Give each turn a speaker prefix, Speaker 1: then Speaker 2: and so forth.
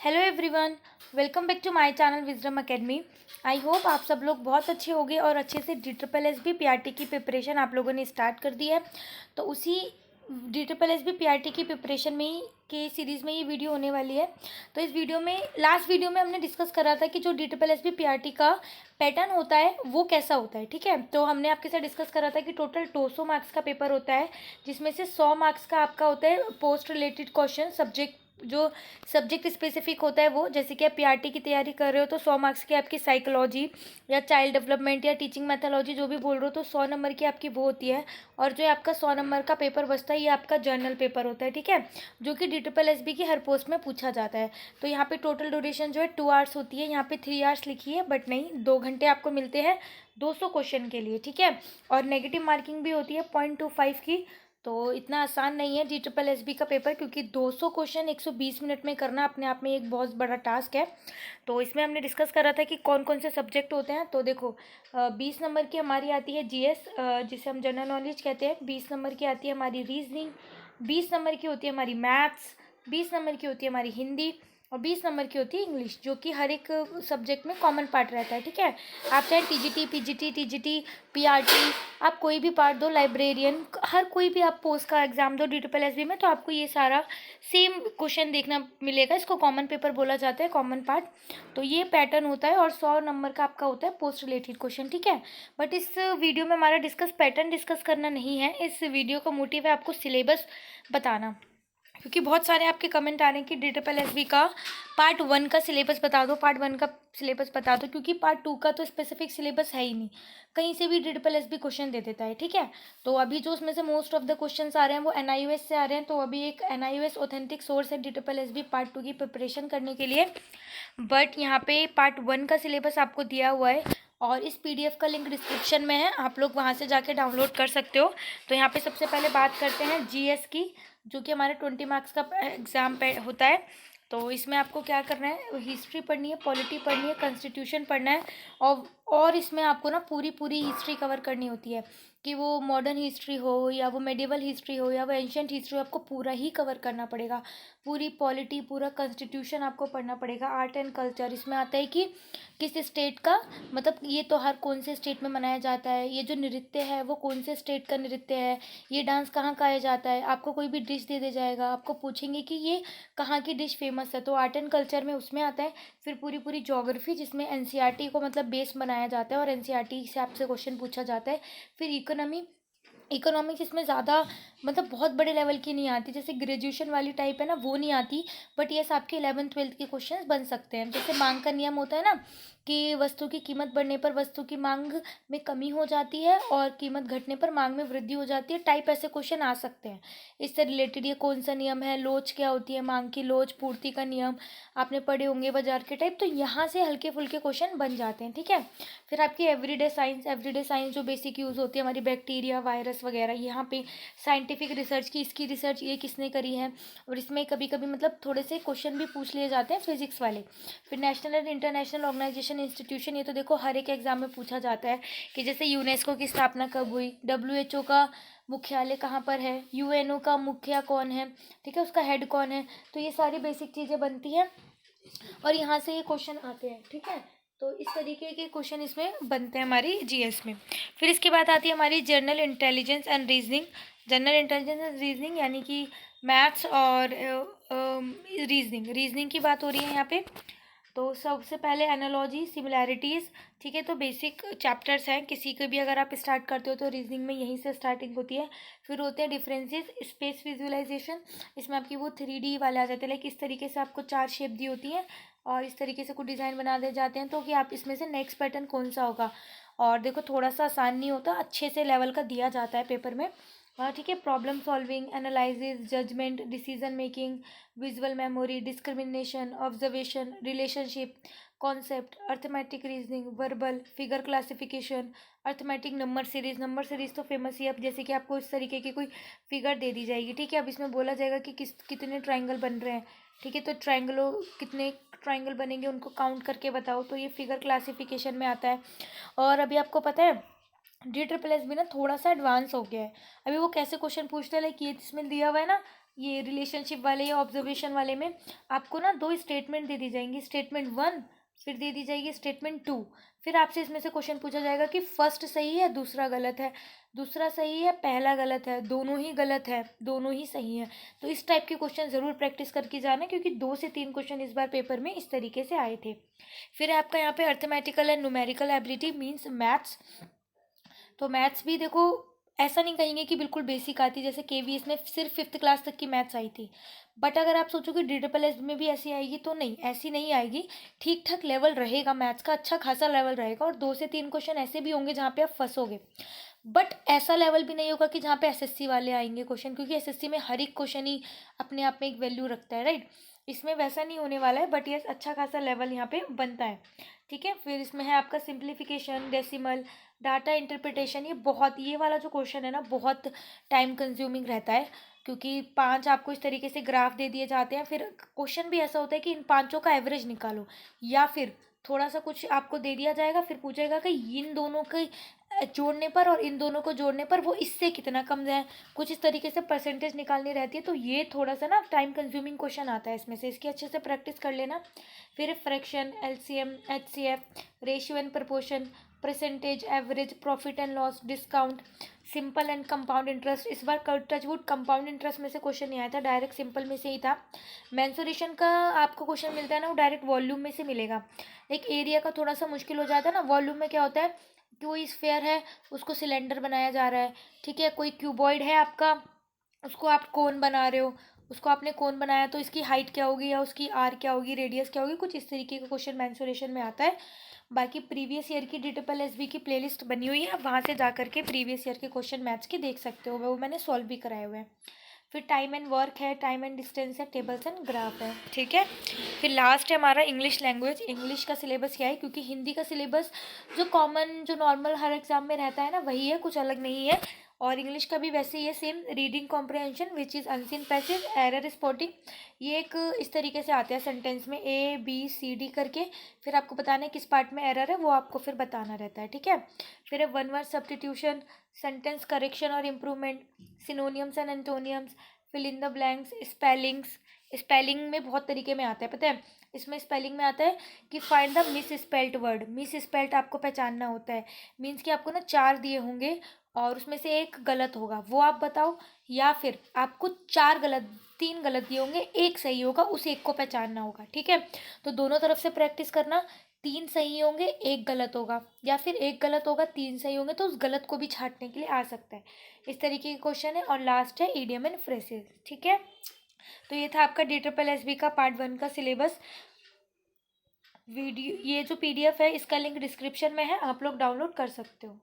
Speaker 1: Hello everyone, welcome back to my channel Wisdom Academy. I hope आप सब लोग बहुत अच्छे होंगे और अच्छे से DSSB PRT की प्रिपरेशन आप लोगों ने स्टार्ट कर दी है। तो उसी DSSB PRT की प्रिपरेशन में ही के सीरीज़ में ये वीडियो होने वाली है। तो इस वीडियो में लास्ट वीडियो में हमने डिस्कस करा था कि जो DSSB PRT का पैटर्न होता है वो कैसा होता है। ठीक है, तो हमने आपके साथ डिस्कस करा था कि टोटल 200 मार्क्स का पेपर होता है, जिसमें से 100 मार्क्स का आपका होता है पोस्ट रिलेटेड क्वेश्चन, जो सब्जेक्ट स्पेसिफिक होता है वो। जैसे कि आप PRT की तैयारी कर रहे हो तो 100 मार्क्स की आपकी साइकोलॉजी या चाइल्ड डेवलपमेंट या टीचिंग मैथोलॉजी जो भी बोल रहे हो तो 100 नंबर की आपकी वो होती है। और जो आपका 100 नंबर का पेपर बचता है ये आपका जर्नल पेपर होता है। ठीक है, जो कि DSSB की हर पोस्ट में पूछा जाता है। तो यहाँ पे टोटल ड्यूरेशन जो है 2 आवर्स होती है, यहाँ पे 3 आवर्स लिखी है, बट नहीं, 2 घंटे आपको मिलते हैं 200 क्वेश्चन के लिए। ठीक है, और नेगेटिव मार्किंग भी होती है 0.25 की। तो इतना आसान नहीं है DSSB का पेपर, क्योंकि 200 क्वेश्चन 120 मिनट में करना अपने आप में एक बहुत बड़ा टास्क है। तो इसमें हमने डिस्कस करा था कि कौन कौन से सब्जेक्ट होते हैं। तो देखो, 20 नंबर की हमारी आती है GS, जिसे हम जनरल नॉलेज कहते हैं। 20 नंबर की आती है हमारी रीजनिंग, 20 नंबर की होती है हमारी मैथ्स, 20 नंबर की होती है हमारी हिंदी, और 20 नंबर की होती है इंग्लिश, जो कि हर एक सब्जेक्ट में कॉमन पार्ट रहता है। ठीक है, आप चाहे TGT, PGT, PRT, आप कोई भी पार्ट दो, लाइब्रेरियन, हर कोई भी आप पोस्ट का एग्जाम दो DSSB में, तो आपको ये सारा सेम क्वेश्चन देखना मिलेगा। इसको कॉमन पेपर बोला जाता है, कॉमन पार्ट। तो ये पैटर्न होता है और 100 नंबर का आपका होता है पोस्ट रिलेटेड क्वेश्चन। ठीक है, बट इस वीडियो में हमारा पैटर्न डिस्कस करना नहीं है। इस वीडियो का मोटिव है आपको सिलेबस बताना, क्योंकि बहुत सारे आपके कमेंट आ रहे हैं कि DSSB का पार्ट 1 का सिलेबस बता दो, पार्ट 1 का सिलेबस बता दो, क्योंकि पार्ट 2 का तो स्पेसिफिक सिलेबस है ही नहीं, कहीं से भी DSSB क्वेश्चन दे देता है। ठीक है, तो अभी जो उसमें से मोस्ट ऑफ द क्वेश्चंस आ रहे हैं वो NIOS से आ रहे हैं। तो अभी एक NIOS ऑथेंटिक सोर्स है DSSB पार्ट 2 की प्रिपरेशन करने के लिए। बट यहाँ पे पार्ट 1 का सिलेबस आपको दिया हुआ है और इस PDF का लिंक डिस्क्रिप्शन में है, आप लोग वहाँ से जाके डाउनलोड कर सकते हो। तो यहाँ पे सबसे पहले बात करते हैं GS की, जो कि हमारे 20 मार्क्स का एग्ज़ाम पे होता है। तो इसमें आपको क्या करना है, हिस्ट्री पढ़नी है, पॉलिटी पढ़नी है, कॉन्स्टिट्यूशन पढ़ना है, और इसमें आपको ना पूरी पूरी हिस्ट्री कवर करनी होती है, कि वो मॉडर्न हिस्ट्री हो या वो मेडिवल हिस्ट्री हो या वो एंशियंट हिस्ट्री हो, आपको पूरा ही कवर करना पड़ेगा। पूरी पॉलिटी, पूरा कॉन्स्टिट्यूशन आपको पढ़ना पड़ेगा। आर्ट एंड कल्चर इसमें आता है कि किस स्टेट का, मतलब ये त्योहार कौन से स्टेट में मनाया जाता है, ये जो नृत्य है वो कौन से स्टेट का नृत्य है, ये डांस कहाँ गाया जाता है। आपको कोई भी डिश दे जाएगा, आपको पूछेंगे कि ये कहाँ की डिश फेमस है, तो आर्ट एंड कल्चर में उसमें आता है। फिर पूरी पूरी ज्योग्राफी, जिसमें NCERT को मतलब बेस बनाया जाता है और NCERT से आपसे क्वेश्चन पूछा जाता है। फिर इकोनॉमिक्स इसमें ज़्यादा मतलब बहुत बड़े लेवल की नहीं आती, जैसे ग्रेजुएशन वाली टाइप है ना, वो नहीं आती। बट ये आपके 11th-12th के क्वेश्चंस बन सकते हैं। जैसे मांग का नियम होता है ना, कि वस्तु की कीमत बढ़ने पर वस्तु की मांग में कमी हो जाती है और कीमत घटने पर मांग में वृद्धि हो जाती है, टाइप ऐसे क्वेश्चन आ सकते हैं। इससे रिलेटेड ये कौन सा नियम है, लोच क्या होती है, मांग की लोच, पूर्ति का नियम, आपने पढ़े होंगे बाजार के टाइप। तो यहाँ से हल्के फुल्के क्वेश्चन बन जाते हैं। ठीक है, फिर आपकी एवरीडे साइंस जो बेसिक यूज़ होती है हमारी, बैक्टीरिया, वायरस वगैरह, यहाँ पे साइंटिफिक रिसर्च की, इसकी रिसर्च ये किसने करी है, और इसमें कभी कभी मतलब थोड़े से क्वेश्चन भी पूछ लिए जाते हैं फिजिक्स वाले। फिर national and international organization institution, ये तो देखो हर एक एग्जाम में पूछा जाता है, कि जैसे यूनेस्को की स्थापना कब हुई, WHO का मुख्यालय कहाँ पर है, UNO का मुखिया कौन है, ठीक है, उसका हेड कौन है। तो ये सारी बेसिक चीज़ें बनती हैं और यहाँ से ये क्वेश्चन आते हैं। ठीक है, तो इस तरीके के क्वेश्चन इसमें बनते हैं हमारी GS में। फिर इसके बाद आती है हमारी जनरल इंटेलिजेंस एंड रीजनिंग, यानी कि मैथ्स और रीजनिंग की बात हो रही है यहाँ पे। तो सबसे पहले एनालॉजी, सिमिलैरिटीज़, ठीक है, तो बेसिक चैप्टर्स हैं, किसी के भी अगर आप स्टार्ट करते हो तो रीजनिंग में यहीं से स्टार्टिंग होती है। फिर होते हैं डिफरेंसेस, स्पेस विजुअलाइजेशन, इसमें आपकी वो 3D वाले आ जाते हैं, लाइक इस तरीके से आपको 4 शेप दी होती हैं और इस तरीके से कुछ डिज़ाइन बना दे जाते हैं, तो कि आप इसमें से नेक्स्ट पैटर्न कौन सा होगा। और देखो थोड़ा सा आसान नहीं होता, अच्छे से लेवल का दिया जाता है पेपर में। ठीक है, problem solving, analysis, judgement, decision making, visual memory, discrimination, observation, relationship, concept, arithmetic reasoning, verbal, figure classification, arithmetic, number series तो फेमस ही है। अब जैसे कि आपको इस तरीके की कोई फिगर दे दी जाएगी, ठीक है, अब इसमें बोला जाएगा कि कितने ट्राइंगल बन रहे हैं, ठीक है, तो कितने ट्राइंगल बनेंगे उनको काउंट करके बताओ, तो ये फिगर क्लासिफिकेशन में आता है। और अभी आपको पता है DSSB ना थोड़ा सा एडवांस हो गया है। अभी वो कैसे क्वेश्चन पूछते हैं, लाइक ये इसमें दिया हुआ है ना, ये रिलेशनशिप वाले या ऑब्जर्वेशन वाले में आपको ना 2 स्टेटमेंट दे दी जाएंगी, स्टेटमेंट 1 फिर दे दी जाएगी स्टेटमेंट 2। फिर आपसे इसमें से क्वेश्चन पूछा जाएगा कि फर्स्ट सही है दूसरा गलत है, दूसरा सही है पहला गलत है, दोनों ही गलत है, दोनों ही सही है। तो इस टाइप के क्वेश्चन ज़रूर प्रैक्टिस करके जाना, क्योंकि 2 से 3 क्वेश्चन इस बार पेपर में इस तरीके से आए थे। फिर आपका यहाँ पे arithmetical and numerical ability means maths. तो मैथ्स भी देखो, ऐसा नहीं कहेंगे कि बिल्कुल बेसिक आती, जैसे केवीएस में सिर्फ 5th क्लास तक की मैथ्स आई थी। बट अगर आप सोचो कि DSS में भी ऐसी आएगी, तो नहीं, ऐसी नहीं आएगी। ठीक ठाक लेवल रहेगा मैथ्स का, अच्छा खासा लेवल रहेगा, और 2 से 3 क्वेश्चन ऐसे भी होंगे जहाँ पे आप फंसोगे। बट ऐसा लेवल भी नहीं होगा कि जहाँ पे SSC वाले आएंगे क्वेश्चन, क्योंकि SSC में हर एक क्वेश्चन ही अपने आप में एक वैल्यू रखता है, राइट। इसमें वैसा नहीं होने वाला है, बट ये अच्छा खासा लेवल यहाँ पे बनता है, ठीक है। फिर इसमें है आपका सिंप्लीफिकेशन, डेसिमल, डाटा इंटरप्रिटेशन। ये वाला जो क्वेश्चन है ना, बहुत टाइम कंज्यूमिंग रहता है, क्योंकि 5 आपको इस तरीके से ग्राफ दे दिए जाते हैं। फिर क्वेश्चन भी ऐसा होता है कि इन 5 का एवरेज निकालो, या फिर थोड़ा सा कुछ आपको दे दिया जाएगा, फिर पूछेगा कि इन दोनों के जोड़ने पर और इन दोनों को जोड़ने पर वो इससे कितना कम है, कुछ इस तरीके से परसेंटेज निकालनी रहती है। तो ये थोड़ा सा ना टाइम कंज्यूमिंग क्वेश्चन आता है इसमें से, इसकी अच्छे से प्रैक्टिस कर लेना। फिर fraction, LCM, HCF, ratio and proportion, percentage, average, profit and loss, discount, simple and compound interest. इस बार टचवुड कंपाउंड इंटरेस्ट में से क्वेश्चन नहीं आया था, डायरेक्ट सिंपल में से ही था। मेंसुरेशन का आपको क्वेश्चन मिलता है ना, वो डायरेक्ट वॉल्यूम में से मिलेगा। एक एरिया का थोड़ा सा मुश्किल हो जाता है ना, वॉल्यूम में क्या होता है कि कोई स्फेयर है, उसको सिलेंडर बनाया जा रहा है, ठीक है। कोई क्यूबॉइड है आपका, उसको आप कोन बना रहे हो, उसको आपने कोन बनाया, तो इसकी हाइट क्या होगी या उसकी आर क्या होगी, रेडियस क्या होगी, कुछ इस तरीके का क्वेश्चन मेंसुरेशन में आता है। बाकी प्रीवियस ईयर की DSSB की प्लेलिस्ट बनी हुई है, आप वहाँ से जा करके प्रीवियस ईयर के क्वेश्चन मैथ्स के देख सकते हो, वो मैंने सॉल्व भी कराए हुए हैं। फिर टाइम एंड वर्क है, टाइम एंड डिस्टेंस है, टेबल्स एंड ग्राफ है, ठीक है। फिर लास्ट है हमारा इंग्लिश लैंग्वेज। इंग्लिश का सिलेबस क्या है, क्योंकि हिंदी का सिलेबस जो कॉमन जो नॉर्मल हर एग्जाम में रहता है ना, वही है, कुछ अलग नहीं है। और इंग्लिश का भी वैसे ही है same, reading comprehension which is unseen passage, error spotting. ये एक इस तरीके से आते हैं सेंटेंस में ABCD करके, फिर आपको बताना है किस पार्ट में एरर है, वो आपको फिर बताना रहता है, ठीक है। फिर है one word substitution, sentence correction और improvement, synonyms and antonyms, fill in the blanks, spellings. Spelling में बहुत तरीके में आता है, पता है। इसमें स्पेलिंग में आता है कि find the miss spelt word. Miss spelt आपको पहचानना होता है, मीन्स कि आपको ना 4 दिए होंगे और उसमें से एक गलत होगा, वो आप बताओ। या फिर आपको 3 गलत दिए होंगे, एक सही होगा, उस एक को पहचानना होगा, ठीक है। तो दोनों तरफ से प्रैक्टिस करना, 3 सही होंगे एक गलत होगा, या फिर एक गलत होगा 3 सही होंगे, तो उस गलत को भी छांटने के लिए आ सकता है। इस तरीके के क्वेश्चन है। और लास्ट है ईडियम एंड फ्रेजेस, ठीक है। तो ये था आपका DSSB का पार्ट 1 का सिलेबस। वीडियो, ये जो PDF है इसका लिंक डिस्क्रिप्शन में है, आप लोग डाउनलोड कर सकते हो।